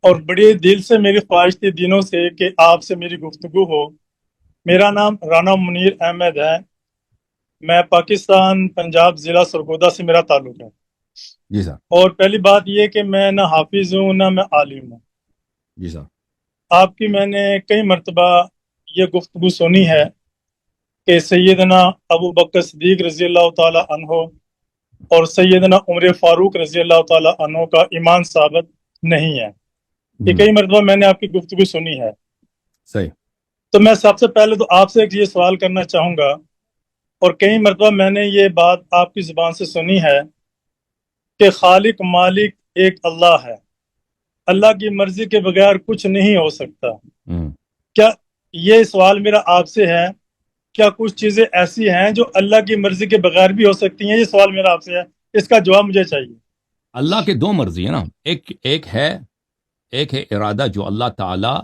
اور بڑے دل سے میری خواہش تھی دنوں سے کہ آپ سے میری گفتگو ہو۔ میرا نام رانا منیر احمد ہے۔ میں پاکستان پنجاب ضلع سرگودا سے میرا تعلق ہے۔ جی سر. اور پہلی بات یہ کہ میں نہ حافظ ہوں نہ میں عالم ہوں۔ جی سر. آپ کی میں نے کئی مرتبہ یہ گفتگو سنی ہے کہ سیدنا ابو بکر صدیق رضی اللہ تعالی عنہ اور سیدنا عمر فاروق رضی اللہ تعالی عنہ کا ایمان ثابت نہیں ہے۔ یہ کئی مرتبہ میں نے آپ کی گفتگو سنی ہے۔ صحیح. تو میں سب سے پہلے تو آپ سے یہ سوال کرنا چاہوں گا، اور کئی مرتبہ میں نے یہ بات آپ کی زبان سے سنی ہے کہ خالق مالک ایک اللہ ہے، اللہ کی مرضی کے بغیر کچھ نہیں ہو سکتا۔ کیا یہ سوال میرا آپ سے ہے، کیا کچھ چیزیں ایسی ہیں جو اللہ کی مرضی کے بغیر بھی ہو سکتی ہیں؟ یہ سوال میرا آپ سے ہے، اس کا جواب مجھے چاہیے۔ اللہ کے دو مرضی ہے نا، ایک ہے ارادہ جو اللہ تعالی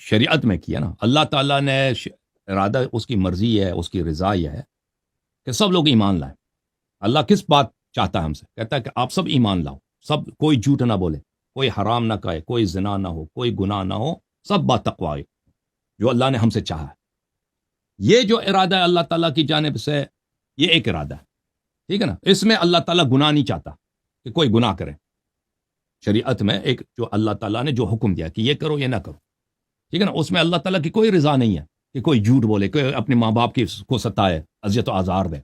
شریعت میں کیا نا. اللہ تعالیٰ نے ارادہ، اس کی مرضی ہے، اس کی رضا یہ ہے کہ سب لوگ ایمان لائیں. اللہ کس بات چاہتا ہے ہم سے؟ کہتا ہے کہ آپ سب ایمان لاؤ، سب کوئی جھوٹ نہ بولے، کوئی حرام نہ کہے، کوئی زنا نہ ہو، کوئی گناہ نہ ہو، سب با تقوی جو اللہ نے ہم سے چاہا ہے. یہ جو ارادہ ہے اللہ تعالیٰ کی جانب سے، یہ ایک ارادہ ہے، ٹھیک ہے نا. اس میں اللہ تعالیٰ گناہ نہیں چاہتا کہ کوئی گناہ کرے. شریعت میں ایک جو اللہ تعالیٰ نے جو حکم دیا کہ یہ کرو یہ نہ کرو، ٹھیک ہے نا، اس میں اللہ تعالیٰ کی کوئی رضا نہیں ہے کہ کوئی جھوٹ بولے، کوئی اپنے ماں باپ کو ستائے، اذیت و آزار دے،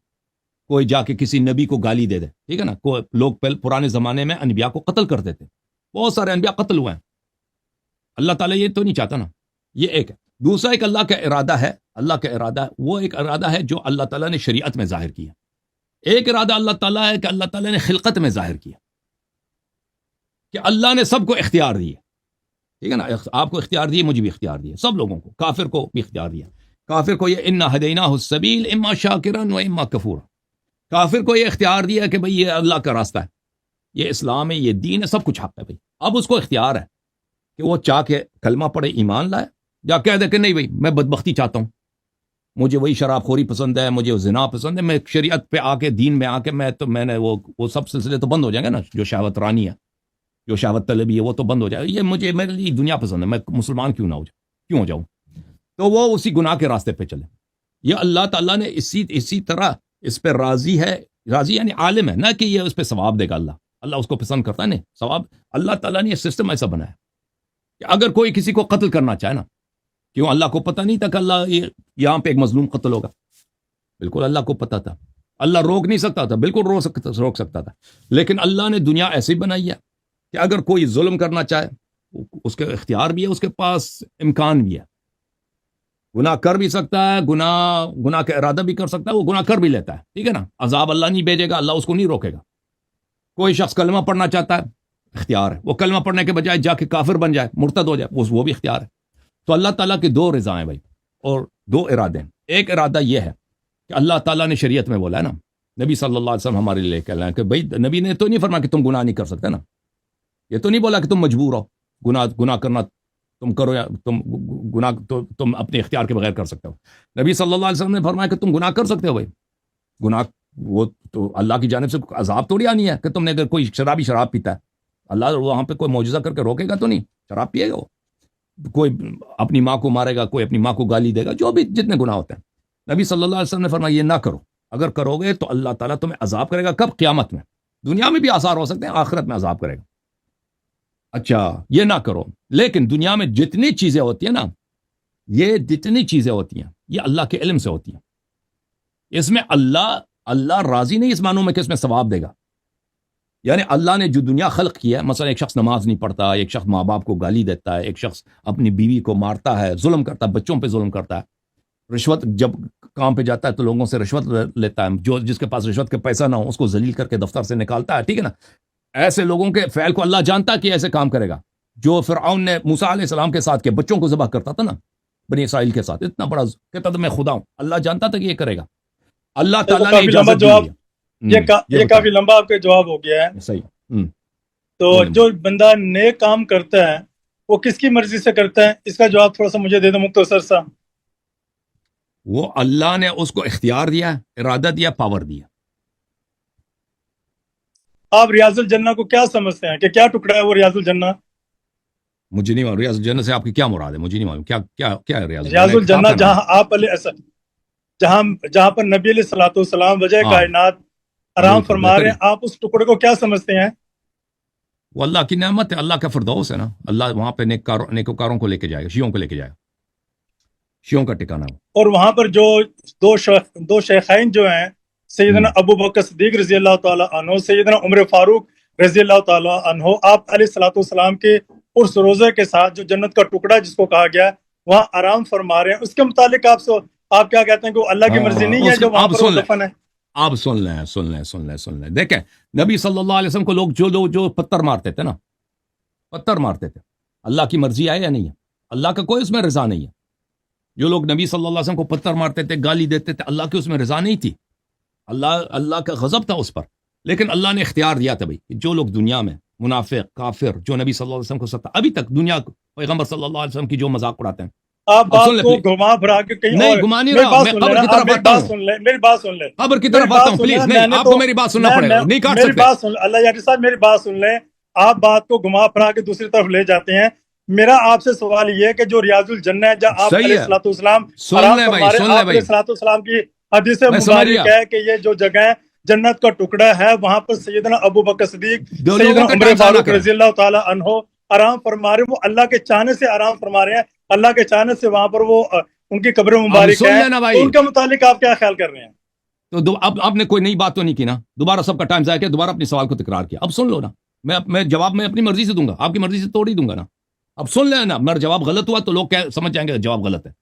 کوئی جا کے کسی نبی کو گالی دے دے، ٹھیک ہے نا. کوئی لوگ پرانے زمانے میں انبیاء کو قتل کرتے تھے، بہت سارے انبیاء قتل ہوئے ہیں. اللہ تعالیٰ یہ تو نہیں چاہتا نا. یہ ایک ہے. دوسرا ایک اللہ کا ارادہ ہے، اللہ کا ارادہ وہ ایک ارادہ ہے جو اللہ تعالیٰ نے شریعت میں ظاہر کیا. ایک ارادہ اللہ تعالیٰ ہے کہ اللہ تعالیٰ نے خلقت میں ظاہر کیا کہ اللہ نے سب کو اختیار دیے، ٹھیک ہے نا. آپ کو اختیار دیے، مجھے بھی اختیار دیے، سب لوگوں کو. کافر کو بھی اختیار دیا. کافر کو یہ انا ہدیناہ السبیل اما شاکرا و اما کفورا. کافر کو یہ اختیار دیا کہ بھئی یہ اللہ کا راستہ ہے، یہ اسلام ہے، یہ دین ہے، سب کچھ حق ہے بھئی. اب اس کو اختیار ہے کہ وہ چاہ کے کلمہ پڑھے، ایمان لائے، یا کہہ دے کہ نہیں بھئی میں بدبختی چاہتا ہوں، مجھے وہی شراب خوری پسند ہے، مجھے زنا پسند ہے، میں شریعت پہ آ کے، دین میں آ کے میں نے وہ سب سلسلے تو بند ہو جائیں گے نا. جو شہوت رانی ہے، جو شہوت طلبی ہے، وہ تو بند ہو جائے. یہ میرے لیے دنیا پسند ہے، میں مسلمان کیوں نہ ہو جاؤں. تو وہ اسی گناہ کے راستے پہ چلے. یہ اللہ تعالیٰ نے اسی طرح اس پہ راضی ہے. راضی یعنی عالم ہے، نہ کہ یہ اس پہ ثواب دے گا. اللہ اس کو پسند کرتا ہے. نہیں، ثواب اللہ تعالیٰ نے یہ سسٹم ایسا بنایا کہ اگر کوئی کسی کو قتل کرنا چاہے نا، کیوں اللہ کو پتہ نہیں تھا کہ اللہ یہاں پہ ایک مظلوم قتل ہوگا؟ بالکل اللہ کو پتہ تھا. اللہ روک نہیں سکتا تھا، بالکل روک سکتا تھا. لیکن اللہ نے دنیا ایسی بنائی ہے کہ اگر کوئی ظلم کرنا چاہے، اس کے اختیار بھی ہے، اس کے پاس امکان بھی ہے. گناہ کر بھی سکتا ہے، گناہ کا ارادہ بھی کر سکتا ہے، وہ گناہ کر بھی لیتا ہے، ٹھیک ہے نا. عذاب اللہ نہیں بھیجے گا، اللہ اس کو نہیں روکے گا. کوئی شخص کلمہ پڑھنا چاہتا ہے، اختیار ہے. وہ کلمہ پڑھنے کے بجائے جا کے کافر بن جائے، مرتد ہو جائے، وہ بھی اختیار ہے. تو اللہ تعالیٰ کی دو رضائیں بھائی، اور دو ارادے ہیں. ایک ارادہ یہ ہے کہ اللہ تعالیٰ نے شریعت میں بولا ہے نا، نبی صلی اللہ علیہ وسلم ہمارے لیے کہہ رہے ہیں کہ بھائی، نبی نے تو نہیں فرمایا کہ تم گناہ نہیں کر سکتے نا. یہ تو نہیں بولا کہ تم مجبور ہو گناہ کرنا، تم کرو، یا تم گناہ تو تم اپنے اختیار کے بغیر کر سکتے ہو. نبی صلی اللہ علیہ وسلم نے فرمایا کہ تم گناہ کر سکتے ہو بھائی. گناہ وہ تو اللہ کی جانب سے عذاب تھوڑی آنی ہے کہ تم نے، اگر کوئی شرابی شراب پیتا ہے، اللہ وہاں پہ کوئی معجزہ کر کے روکے گا تو نہیں، شراب پیے گا وہ. کوئی اپنی ماں کو مارے گا، کوئی اپنی ماں کو گالی دے گا، جو بھی جتنے گناہ ہوتے ہیں. نبی صلی اللہ علیہ وسلم نے فرمایا یہ نہ کرو. اگر کرو گے تو اللہ تعالیٰ تمہیں عذاب کرے گا. کب؟ قیامت میں. دنیا میں بھی آثار ہو سکتے ہیں، آخرت میں عذاب کرے گا. اچھا، یہ نہ کرو. لیکن دنیا میں جتنی چیزیں ہوتی ہیں نا، یہ جتنی چیزیں ہوتی ہیں، یہ اللہ کے علم سے ہوتی ہیں. اس میں اللہ راضی نہیں اس معنوں میں کہ اس میں ثواب دے گا. یعنی اللہ نے جو دنیا خلق کی ہے، مثلا ایک شخص نماز نہیں پڑھتا، ایک شخص ماں باپ کو گالی دیتا ہے، ایک شخص اپنی بیوی کو مارتا ہے، ظلم کرتا ہے، بچوں پہ ظلم کرتا ہے، رشوت، جب کام پہ جاتا ہے تو لوگوں سے رشوت لیتا ہے، جس کے پاس رشوت کا پیسہ نہ ہو اس کو ذلیل کر کے دفتر سے نکالتا ہے، ٹھیک ہے نا. ایسے لوگوں کے فعل کو اللہ جانتا ہے کہ ایسے کام کرے گا. جو فرعون نے موسیٰ علیہ السلام کے ساتھ کے بچوں کو ذبح کرتا تھا نا، بنی اسرائیل کے ساتھ، اتنا بڑا کہتا تھا میں خدا ہوں. اللہ جانتا تھا کہ یہ کرے گا. اللہ تعالیٰ نے کافی لمبا اجازت دی جواب، ہے. یہ کافی لمبا آپ کا جواب ہو گیا ہے. صحیح. تو جو بندہ نیک کام کرتا ہے وہ کس کی مرضی سے کرتا ہے؟ اس کا جواب تھوڑا سا مجھے دے دو مختصر سا. وہ اللہ نے اس کو اختیار دیا، ارادہ دیا، پاور دیا. آپ ریاض الجنہ کو کیا سمجھتے ہیں کہ کیا ٹکڑا ہے وہ ریاض الجنہ؟ مجھے نہیں معلوم ریاض الجنہ سے آپ کی کیا مراد ہے، مجھے نہیں معلوم کیا کیا کیا ہے ریاض ریاض الجنہ، کتاب الجنہ کا نام جہاں آپ علیہ جہاں پر نبی علیہ الصلوۃ والسلام وجہ ہاں کائنات آرام بالکل فرما رہے بہترین، ہیں، آپ اس ٹکڑے کو کیا سمجھتے ہیں؟ وہ اللہ کی نعمت ہے، اللہ کا فردوس ہے نا، اللہ وہاں پہ نیکوکاروں کو لے کے جائے گا، شیعوں کو لے کے جائے گا، شیعوں کا ٹھکانہ ہے اور وہاں پر جو دو شیخین جو ہیں، سیدنا ابو بکر صدیق رضی اللہ تعالیٰ عنہ، سیدنا عمر فاروق رضی اللہ تعالیٰ عنہ، آپ علیہ الصلوۃ والسلام کے اس روزے کے ساتھ جو جنت کا ٹکڑا جس کو کہا گیا وہاں آرام فرما رہے ہیں، اس کے متعلق آپ کیا کہتے ہیں کہ وہ اللہ کی مرضی نہیں ہے جو وہاں آپ پر وہ سن لیں، دفن ہے؟ آپ سن لیں دیکھیں، نبی صلی اللہ علیہ وسلم کو لوگ جو پتھر مارتے تھے نا، پتھر مارتے تھے، اللہ کی مرضی ہے یا نہیں ہے؟ اللہ کا کوئی اس میں رضا نہیں ہے. جو لوگ نبی صلی اللہ علیہ وسلم کو پتھر مارتے تھے، گالی دیتے تھے، اللہ کی اس میں رضا نہیں تھی، اللہ کا غضب تھا اس پر. لیکن اللہ نے اختیار دیا تھا بھائی کہ جو لوگ دنیا میں منافق کافر جو نبی صلی اللہ علیہ وسلم کو ستا ابھی تک دنیا پیغمبر صلی اللہ علیہ وسلم کی جو مذاق اڑاتے ہیں، آپ اب بات سن لیں کو پلیز، گھما پھرا کے کہیں نہیں اور گما نہیں میری رہا، بات میں سن قبر لیں کی نا، آپ طرف میری آتا بات ہوں، سن لیں، میری بات سن لیں، قبر کی میری طرف آتا بات ہوں سن لیں پلیز. نا، نہیں، آپ کو میری بات سننا پڑے گا، نہیں کاٹ میری سکتے. بات سن لیں، اللہ یاری صاحب میری بات سن لیں. آپ بات کو گھما پھرا کے دوسری طرف لے جاتے ہیں. میرا آپ سے سوال یہ ہے کہ جو ریاض الجنہ ہے جہاں آپ صحیح علیہ ہے، الصلوۃ والسلام سن آرام لیں بھائی، فرما رہے سن ہیں، لیں آپ علیہ بھائی، الصلوۃ والسلام کی حدیث میں سمجھ مبارک گیا. ہے کہ یہ جو جگہ ہے جنت کا ٹکڑا ہے، وہاں پر سیدنا ابو بکر صدیق، دو سیدنا لوگوں کا عمر ٹائم ضائع نہ فاروق کریں. رضی اللہ تعالی عنہ آرام فرما رہے ہیں. وہ اللہ کے چاہنے سے آرام فرما رہے ہیں، اللہ کے چاہنے سے وہاں پر وہ ان کی قبر اب مبارک سن ہے. لینا تو بھائی، ان کے متعلق آپ کیا خیال کر رہے ہیں؟ تو اب آپ نے کوئی نئی بات تو نہیں کی نا، دوبارہ سب کا ٹائم ضائع کیا، دوبارہ اپنے سوال کو تکرار کیا. اب سن لو نا، میں جواب میں اپنی مرضی سے دوں گا، آپ کی مرضی سے توڑ ہی دوں گا نا. اب سن لینا، میرا جواب غلط ہوا تو لوگ کیا سمجھ جائیں گے جواب غلط ہے.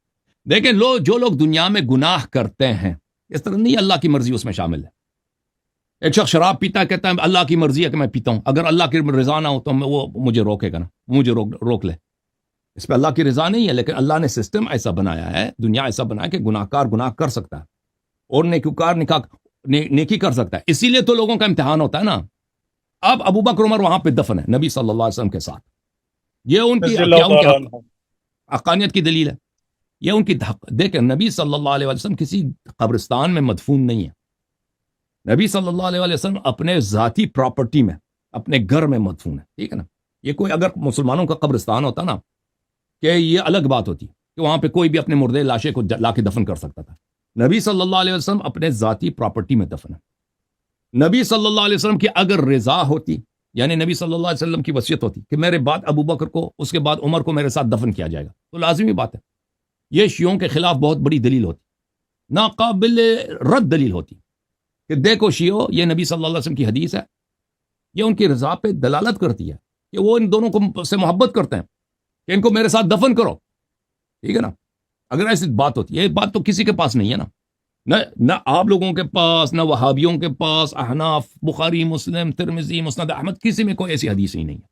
دیکھیں جو لوگ دنیا میں گناہ کرتے ہیں، اس طرح نہیں اللہ کی مرضی اس میں شامل ہے. ایک شخص شراب پیتا ہے، کہتا ہے اللہ کی مرضی ہے کہ میں پیتا ہوں، اگر اللہ کی رضا نہ ہو تو وہ مجھے روکے گا نا، مجھے روک لے. اس پہ اللہ کی رضا نہیں ہے، لیکن اللہ نے سسٹم ایسا بنایا ہے، دنیا ایسا بنایا کہ گناہ کار گناہ کر سکتا ہے اور نیکوکار نیکی کر سکتا ہے. اسی لیے تو لوگوں کا امتحان ہوتا ہے نا. اب ابو بکر عمر وہاں پہ دفن ہے نبی صلی اللہ علیہ وسلم کے ساتھ. یہ ان کی رضی اللہ ان کی تعالیٰ عنہ. حقانیت کی دلیل ہے. یہ ان کی دیکھیں، نبی صلی اللہ علیہ وسلم کسی قبرستان میں مدفون نہیں ہے. نبی صلی اللہ علیہ وسلم اپنے ذاتی پراپرٹی میں اپنے گھر میں مدفون ہے، ٹھیک ہے نا. یہ کوئی اگر مسلمانوں کا قبرستان ہوتا نا کہ یہ الگ بات ہوتی کہ وہاں پہ کوئی بھی اپنے مردے لاشے کو لا کے دفن کر سکتا تھا. نبی صلی اللہ علیہ وسلم اپنے ذاتی پراپرٹی میں دفن ہے. نبی صلی اللہ علیہ وسلم کی اگر رضا ہوتی، یعنی نبی صلی اللہ علیہ وسلم کی وصیت ہوتی کہ میرے بعد ابو بکر کو، اس کے بعد عمر کو میرے ساتھ دفن کیا جائے گا، تو لازمی بات ہے یہ شیعوں کے خلاف بہت بڑی دلیل ہوتی، ناقابل رد دلیل ہوتی کہ دیکھو شیعو، یہ نبی صلی اللہ علیہ وسلم کی حدیث ہے، یہ ان کی رضا پہ دلالت کرتی ہے کہ وہ ان دونوں کو سے محبت کرتے ہیں کہ ان کو میرے ساتھ دفن کرو، ٹھیک ہے نا. اگر ایسی بات ہوتی ہے، یہ بات تو کسی کے پاس نہیں ہے نا، نہ آپ لوگوں کے پاس، نہ وہابیوں کے پاس، احناف، بخاری، مسلم، ترمذی، مسند احمد، کسی میں کوئی ایسی حدیث ہی نہیں ہے.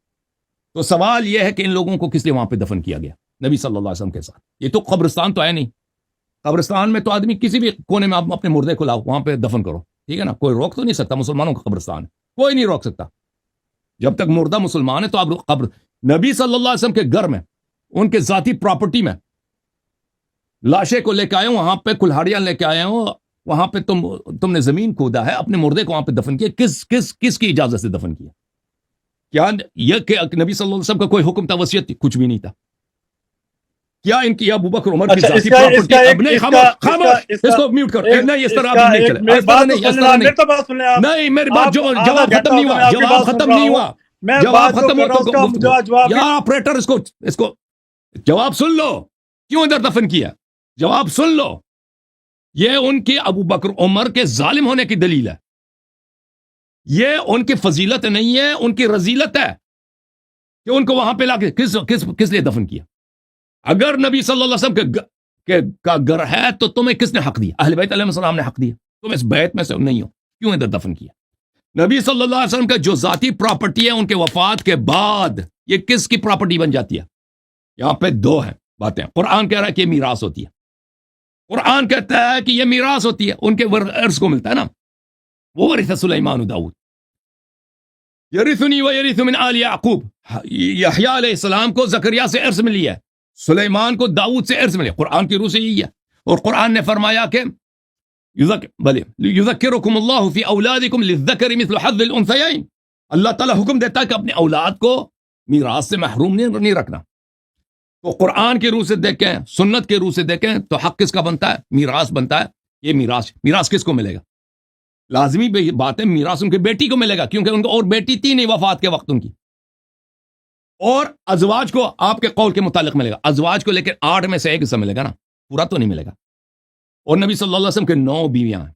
تو سوال یہ ہے کہ ان لوگوں کو کس لیے وہاں پہ دفن کیا گیا نبی صلی اللہ علیہ وسلم کے ساتھ. یہ تو قبرستان تو ہے نہیں، قبرستان میں تو آدمی کسی بھی کونے میں آپ اپنے مردے کو لاؤ، وہاں پہ دفن کرو، ٹھیک ہے نا. کوئی روک تو نہیں سکتا، مسلمانوں کا قبرستان ہے، کوئی نہیں روک سکتا. جب تک مردہ مسلمان ہے تو آپ قبر، نبی صلی اللہ علیہ وسلم کے گھر میں، ان کے ذاتی پراپرٹی میں لاشے کو لے کے آئے ہوں، وہاں پہ کلہاڑیاں لے کے آئے ہوں، وہاں پہ تم نے زمین کھودا ہے، اپنے مردے کو وہاں پہ دفن کیا، کس کی اجازت سے دفن کیا؟ کیا یہ کہ نبی صلی اللہ علیہ وسلم کا کوئی حکم تھا، وصیت تھی؟ کچھ بھی نہیں تھا. کیا ان کی ابو بکر عمر کی ذاتی پراپرٹی؟ اب نہیں، خاموش، اس کو میوٹ کر. نہیں، اس طرح ابھی نہیں چلے، اس طرح نہیں، اس طرح نہیں. نہیں، میری بات جواب ختم نہیں ہوا، جواب ختم نہیں ہوا، جواب ختم ہوا تو یار آپریٹر اس کو جواب سن لو. کیوں ادھر دفن کیا؟ جواب سن لو. یہ ان کی ابو بکر عمر کے ظالم ہونے کی دلیل ہے، یہ ان کی فضیلت نہیں ہے، ان کی رذیلت ہے کہ ان کو وہاں پہ لا کے کس لیے دفن کیا. اگر نبی صلی اللہ علیہ وسلم کا گھر ہے تو تمہیں کس نے حق دیا؟ اہل بیت علیہ السلام نے حق دیا، تم اس بیت میں سے نہیں ہو، کیوں ادھر دفن کیا؟ نبی صلی اللہ علیہ وسلم کا جو ذاتی پراپرٹی ہے، ان کے وفات کے بعد یہ کس کی پراپرٹی بن جاتی ہے؟ یہاں پہ دو ہیں باتیں. قرآن کہہ رہا ہے کہ یہ میراث ہوتی ہے، قرآن کہتا ہے کہ یہ میراث ہوتی ہے، ان کے ورث کو ملتا ہے نا. وہ ورث سلیمان و داؤد، یرثنی و یرث من آل یعقوب. یحییٰ علیہ السلام کو زکریا سے ارث ملی ہے، سلیمان کو داؤد سے ارث ملی. قرآن کی روح سے یہی ہے. اور قرآن نے فرمایا کہ یذکرکم اللہ فی اولادکم للذکر مثل حظ الانثیین. اللہ تعالیٰ حکم دیتا ہے کہ اپنے اولاد کو میراث سے محروم نہیں رکھنا. تو قرآن کے روح سے دیکھیں، سنت کے روح سے دیکھیں تو حق کس کا بنتا ہے؟ میراث بنتا ہے. یہ میراث کس کو ملے گا؟ لازمی بات ہے میراث ان کی بیٹی کو ملے گا، کیونکہ ان کو اور بیٹی تھی نہیں وفات کے وقت ان کی. اور ازواج کو آپ کے قول کے متعلق ملے گا، ازواج کو لیکن 8 میں سے 1 حصہ ملے گا نا، پورا تو نہیں ملے گا. اور نبی صلی اللہ علیہ وسلم کے 9 بیویاں ہیں،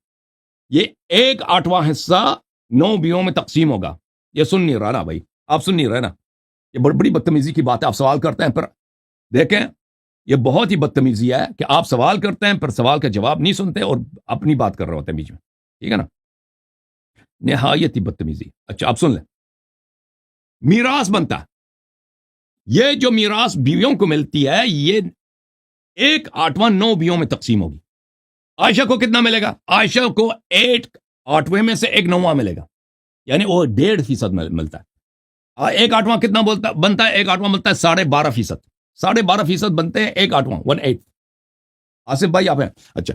یہ 1/8واں حصہ 9 بیویوں میں تقسیم ہوگا. یہ سن نہیں رہا نا بھائی، آپ سن نہیں رہے نا. یہ بڑی بدتمیزی کی بات ہے. آپ سوال کرتے ہیں پھر دیکھیں، یہ بہت ہی بدتمیزی ہے کہ آپ سوال کرتے ہیں پھر سوال کا جواب نہیں سنتے اور اپنی بات کر رہے ہوتے ہیں بیچ میں. ٹھیک ہے نا، نہایت ہی بدتمیزی. اچھا آپ سن لیں، میراث بنتا ہے. یہ جو میراث بیویوں کو ملتی ہے یہ 1/8واں 9 بیویوں میں تقسیم ہوگی. عائشہ کو کتنا ملے گا؟ عائشہ کو 1/8 میں سے 1/9 ملے گا، یعنی وہ 1.5% ملتا ہے. 1/8واں کتنا بنتا ہے؟ 1/8واں ملتا ہے 12.5%. 12.5% بنتے ہیں 1/8واں 1/8. آصف بھائی آپ ہیں. اچھا،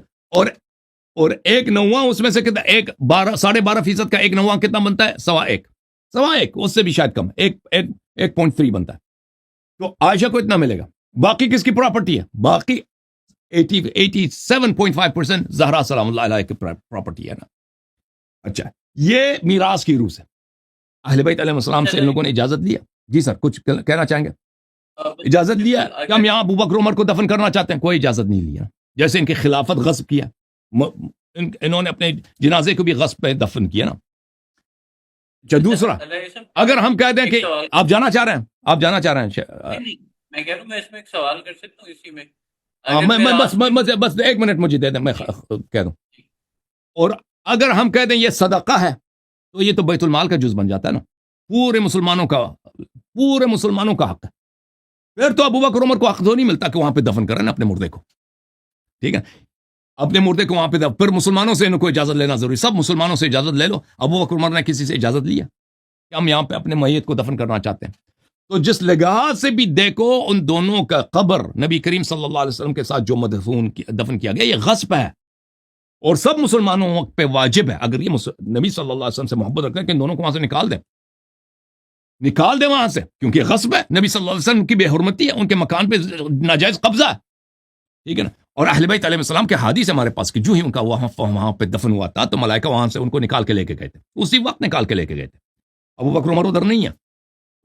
اور 1/9 اس میں سے کتنا؟ 12.5% کا 1/9 کتنا بنتا ہے؟ 1.25. اس سے بھی شاید کم، 1.3 بنتا ہے. تو عائشہ کو اتنا ملے گا. باقی کس کی پراپرٹی ہے؟ باقی 87.5% زہرا سلام اللہ علیہ کی پراپرٹی ہے نا. اچھا، یہ میراث کی روح سے اہل بیت علیہ السلام سے ان لوگوں نے اجازت لیا. جی سر کچھ کہنا چاہیں گے؟ اجازت لیا کہ ہم یہاں ابو بکر عمر کو دفن کرنا چاہتے ہیں؟ کوئی اجازت نہیں لیا. جیسے ان کی خلافت غصب کیا، انہوں نے اپنے جنازے کو بھی غصب پہ دفن کیا نا. اچھا دوسرا، اگر ہم کہہ دیں کہ آپ جانا چاہ رہے ہیں میں کہہ رہا ہوں میں اس میں ایک سوال کر سکتا ہوں اسی میں. بس 1 منٹ مجھے دے دیں، میں کہہ دوں. اور اگر ہم کہہ دیں یہ صدقہ ہے تو یہ تو بیت المال کا جز بن جاتا ہے نا، پورے مسلمانوں کا حق ہے. پھر تو ابو بکر عمر کو حق تو نہیں ملتا کہ وہاں پہ دفن کریں نا اپنے مردے کو. ٹھیک ہے، اپنے مردے کو وہاں پہ پھر مسلمانوں سے ان کو اجازت لینا ضروری. سب مسلمانوں سے اجازت لے لو. ابو بکر عمر نے کسی سے اجازت لیا کہ ہم یہاں پہ اپنے میت کو دفن کرنا چاہتے ہیں؟ تو جس لحاظ سے بھی دیکھو ان دونوں کا قبر نبی کریم صلی اللہ علیہ وسلم کے ساتھ جو دفن کیا گیا یہ غصب ہے، اور سب مسلمانوں پہ واجب ہے اگر یہ نبی صلی اللہ علیہ وسلم سے محبت رکھتے ہیں کہ ان دونوں کو وہاں سے نکال دیں وہاں سے، کیونکہ غصب ہے. نبی صلی اللہ علیہ وسلم کی بے حرمتی ہے، ان کے مکان پہ ناجائز قبضہ ہے. ٹھیک ہے نا. اور اہل بیت علیہ السلام کے حدیث ہمارے پاس کہ جو ہی ان کا وہاں پہ دفن ہوا تھا تو ملائکہ وہاں سے ان کو نکال کے لے کے گئے تھے، اسی وقت نکال کے لے کے گئے تھے. ابو بکر عمر ادھر نہیں ہے،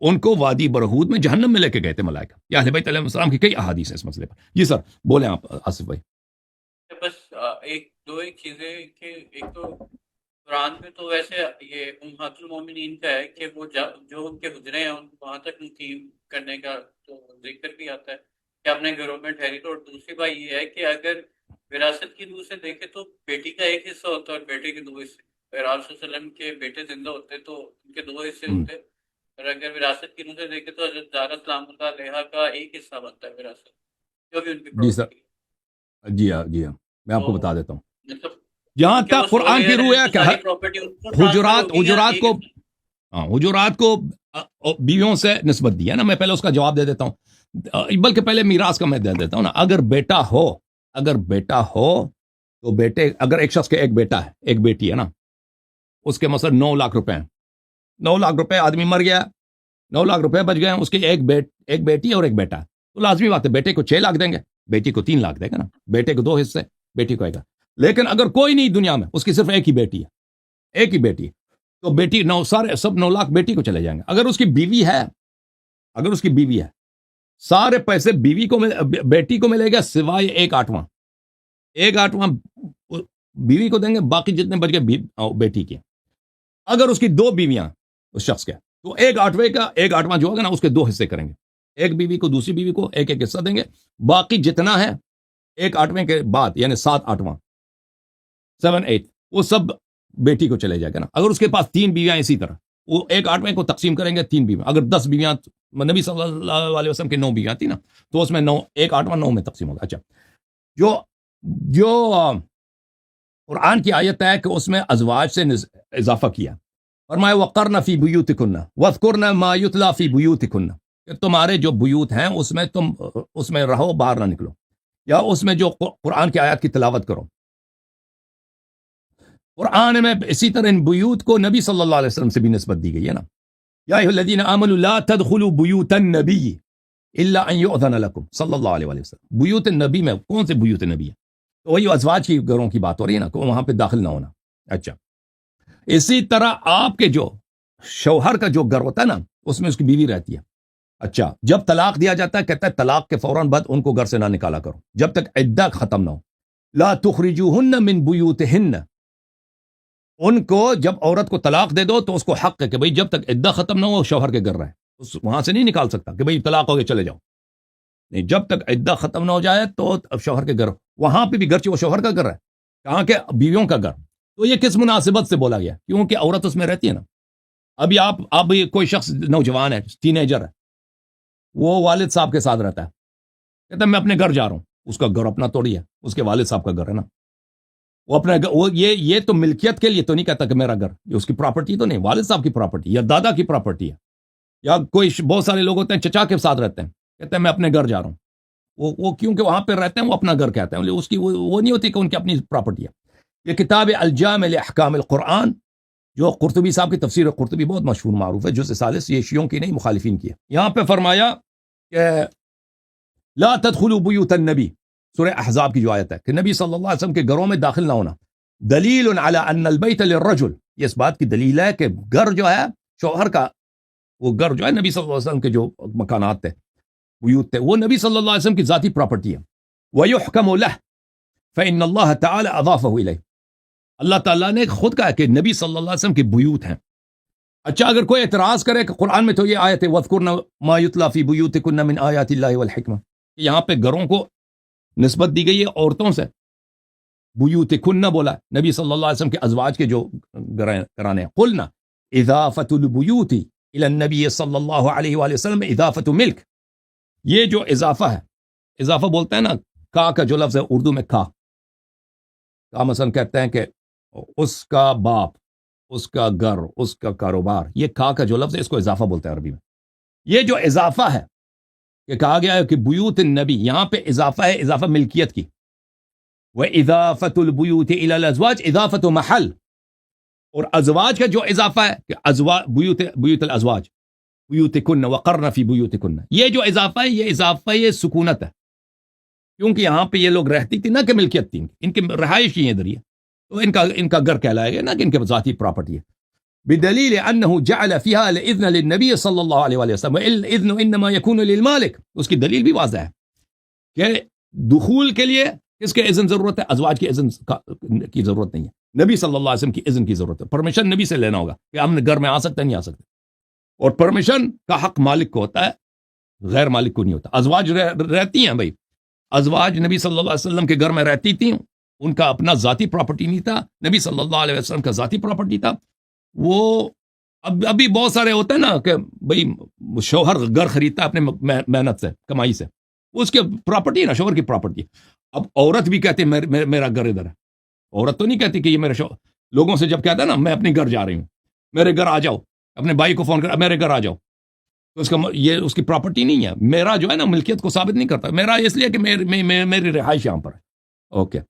ان کو وادی برہود میں جہنم میں لے کے گئے تھے ملائکہ. یہ اہل بیت علیہ السلام کی کئی احادیث ہیں اس مسئلے پر. جی سر بولیں آپ آصف بھائی. بس ایک چیزیں کہ ایک تو قرآن میں تو ویسے یہ امہات المومنین کا ہے کہ وہ جو ان کے حجرے ہیں وہاں تک نقیم کرنے کا تو ذکر بھی آتا ہے کہ اپنے گھروں میں ٹھہری تو. اور دوسری بات یہ ہے کہ اگر وراثت کی روح سے دیکھے تو بیٹی کا 1 حصہ ہوتا ہے اور بیٹے کے 2 حصے. اگر آپ صلی اللہ علیہ وسلم کے بیٹے زندہ ہوتے تو ان کے 2 حصے ہوتے، اور اگر وراثت کی روح سے دیکھے تو حضرت زہرا سلام اللہ علیہ کا 1 حصہ بنتا ہے وراثت، جو بھی ان کی جی سر. پراپرٹی. جی ہاں میں آپ کو بتا دیتا ہوں. مطلب جہاں تک قرآن کی روح ہے کہ حجرات کو بیویوں سے نسبت دی ہے نا. میں پہلے اس کا جواب دے دیتا ہوں، بلکہ پہلے میراث کا میں دے دیتا ہوں نا. اگر بیٹا ہو تو بیٹے، اگر ایک شخص کے ایک بیٹا ہے ایک بیٹی ہے نا، اس کے مثلا 9 لاکھ روپے ہیں. 9 لاکھ روپے، آدمی مر گیا، 9 لاکھ روپے بچ گئے، اس کی ایک بیٹی اور ایک بیٹا ہے. تو لازمی بات ہے بیٹے کو 6 لاکھ دیں گے، بیٹی کو 3 لاکھ دے گا نا. بیٹے کو 2 حصے، بیٹی کو 1. لیکن اگر کوئی نہیں دنیا میں، اس کی صرف ایک ہی بیٹی ہے تو بیٹی سب 9 لاکھ بیٹی کو چلے جائیں گے. اگر اس کی بیوی ہے سارے پیسے بیٹی کو ملے گا سوائے 1/8. 1/8 بیوی کو دیں گے، باقی جتنے بچ گئے بیٹی کے. اگر اس کی 2 بیویاں اس شخص کے تو 1/8 کا 1/8 جو ہوگا نا اس کے 2 حصے کریں گے. ایک بیوی کو دوسری بیوی کو ایک حصہ دیں گے. باقی جتنا ہے 1/8 کے بعد یعنی 7/8 7/8 وہ سب بیٹی کو چلے جائے گا نا. اگر اس کے پاس 3 بیویاں اسی طرح وہ 1/8 کو تقسیم کریں گے 3 بیویاں. اگر 10 بیویاں نبی صلی اللہ علیہ وسلم کی 9 بیویاں تھی نا تو اس میں 1/8 9 میں تقسیم ہوگا. اچھا، جو قرآن کی آیت ہے کہ اس میں ازواج سے اضافہ کیا، فرمایا وقرن فی بیوتکن واذکرن ما یتلی فی بیوتکن، کہ تمہارے جو بیوت ہیں تم اس میں رہو، باہر نہ نکلو، یا اس میں جو قرآن کی آیات کی تلاوت کرو. قرآن میں اسی طرح ان بیوت کو نبی صلی اللہ علیہ وسلم سے بھی نسبت دی گئی ہے نا. یا ایھا الذین آمنوا لا تدخلوا بیوت النبی الا ان یؤذن لکم صلی اللہ علیہ وآلہ وسلم. بیوت النبی میں کون سے بیوت نبی ہے؟ تو وہی ازواج کی گھروں کی بات ہو رہی ہے نا کہ وہاں پہ داخل نہ ہونا. اچھا اسی طرح آپ کے جو شوہر کا جو گھر ہوتا ہے نا اس میں اس کی بیوی رہتی ہے. اچھا جب طلاق دیا جاتا ہے کہتا ہے طلاق کے فوراً بعد ان کو گھر سے نہ نکالا کرو جب تک عدہ ختم نہ ہو. لا تخرجوہن من بیوتہن، ان کو جب عورت کو طلاق دے دو تو اس کو حق ہے کہ بھئی جب تک عدہ ختم نہ ہو شوہر کے گھر رہے، وہاں سے نہیں نکال سکتا کہ بھئی طلاق ہو گئے چلے جاؤ. نہیں، جب تک عدہ ختم نہ ہو جائے تو اب شوہر کے گھر، وہاں پہ بھی گھر وہ شوہر کا گھر ہے، کہاں کہ بیویوں کا گھر. تو یہ کس مناسبت سے بولا گیا؟ کیونکہ عورت اس میں رہتی ہے نا. ابھی آپ کوئی شخص نوجوان ہے، ٹین ایجر ہے، وہ والد صاحب کے ساتھ رہتا ہے، کہتا ہے میں اپنے گھر جا رہا ہوں. اس کا گھر اپنا توڑی ہے، اس کے والد صاحب کا گھر ہے نا. وہ اپنا یہ تو ملکیت کے لیے تو نہیں کہتا کہ میرا گھر، یہ اس کی پراپرٹی تو نہیں، والد صاحب کی پراپرٹی یا دادا کی پراپرٹی ہے. یا کوئی بہت سارے لوگ ہوتے ہیں چچا کے ساتھ رہتے ہیں، کہتے ہیں میں اپنے گھر جا رہا ہوں. وہ کیونکہ وہاں پہ رہتے ہیں وہ اپنا گھر کہتے ہیں، اس کی وہ نہیں ہوتی کہ ان کی اپنی پراپرٹی ہے. یہ کتاب الجامع لاحکام القرآن جو قرطبی صاحب کی تفسیر قرطبی بہت مشہور معروف ہے، جزء ثالث، یہ شیعوں کی نہیں مخالفین کی ہے. یہاں پہ فرمایا کہ لا تدخلوا بیوت النبی، سورہ احزاب کی جو آیت ہے کہ نبی صلی اللہ علیہ وسلم کے گھروں میں داخل نہ ہونا. دلیل علی ان البیت للرجل، یہ اس بات کی دلیل ہے کہ گھر جو ہے شوہر کا، وہ گھر جو ہے نبی صلی اللہ علیہ وسلم کے جو مکانات تھے، بیوت تھے، وہ نبی صلی اللہ علیہ وسلم کی ذاتی پراپرٹی ہے. وَيُحْكَمُ لَهُ فَإِنَّ اللَّهَ تَعَالَى أَضَافَهُ إِلَيْهِ، اللہ تعالیٰ نے خود کہا کہ نبی صلی اللہ علیہ وسلم کی بیوت ہیں. اچھا اگر کوئی اعتراض کرے کہ قرآن میں تو یہ آیت ہے وَاذْكُرْنَ مَا يُتْلَى فِي بُيُوتِكُنَّ مِنْ آيَاتِ اللَّهِ وَالْحِكْمَةِ، کہ یہاں پہ گھروں کو نسبت دی گئی ہے عورتوں سے. بیوتکن بولا نبی صلی اللہ علیہ وسلم کے ازواج کے جو گھرانے ہیں. قلنا اضافت البیوت الی النبی صلی اللہ علیہ وآلہ وسلم اضافت ملک، یہ جو اضافہ ہے، اضافہ بولتے ہیں نا، کا جو لفظ ہے اردو میں کا مثلا کہتے ہیں کہ اس کا باپ، اس کا گھر، اس کا کاروبار، یہ کا جو لفظ ہے اس کو اضافہ بولتے ہیں عربی میں. یہ جو اضافہ ہے کہ کہا گیا ہے کہ بیوت النبی، یہاں پہ اضافہ ہے، اضافہ ملکیت کی. وَإِضَافَةُ الْبُيُوتِ إِلَى الْأَزْوَاجِ اضافت محل، اور ازواج کا جو اضافہ ہے کہ بیوت الازواج بیوتکن وقرن فی بیوتکن، یہ جو اضافہ ہے یہ اضافہ یہ سکونت ہے، کیونکہ یہاں پہ یہ لوگ رہتی تھی نہ کہ ملکیت تھی، ان کی رہائش ہی ادھر ہی ہے، تو ان کا گھر کہلائے گا نہ کہ ان کے ذاتی پراپرٹی ہے. بدلیل انه جعل فيها الاذن للنبي صلی اللہ علیہ وآلہ وسلم والاذن انما يكون للمالك، اس کی دلیل بھی واضح ہے کہ دخول کے لیے کس کے اذن ضرورت ہے؟ ازواج کی اذن کی ضرورت نہیں ہے، نبی صلی اللہ علیہ وسلم کی اذن کی ضرورت ہے. پرمیشن نبی سے لینا ہوگا کہ ہم گھر میں آ سکتے ہیں نہیں آ سکتے، اور پرمیشن کا حق مالک کو ہوتا ہے، غیر مالک کو نہیں ہوتا. ازواج رہتی ہیں بھائی، ازواج نبی صلی اللہ علیہ وسلم کے گھر میں رہتی تھیں، ان کا اپنا ذاتی پراپرٹی نہیں تھا، نبی صلی اللہ علیہ وسلم کا ذاتی پراپرٹی تھا. وہ ابھی بہت سارے ہوتے ہیں نا کہ بھائی شوہر گھر خریدتا ہے اپنے محنت سے، کمائی سے، وہ اس کے پراپرٹی ہے نا، شوہر کی پراپرٹی. اب عورت بھی کہتی ہے میرا گھر ادھر ہے، عورت تو نہیں کہتی کہ یہ میرا شوہر. لوگوں سے جب کہتا ہے نا میں اپنے گھر جا رہی ہوں، میرے گھر آ جاؤ، اپنے بھائی کو فون کر میرے گھر آ جاؤ، تو اس کا یہ اس کی پراپرٹی نہیں ہے. میرا جو ہے نا ملکیت کو ثابت نہیں کرتا، میرا اس لیے کہ میری رہائش یہاں پر ہے. اوکے.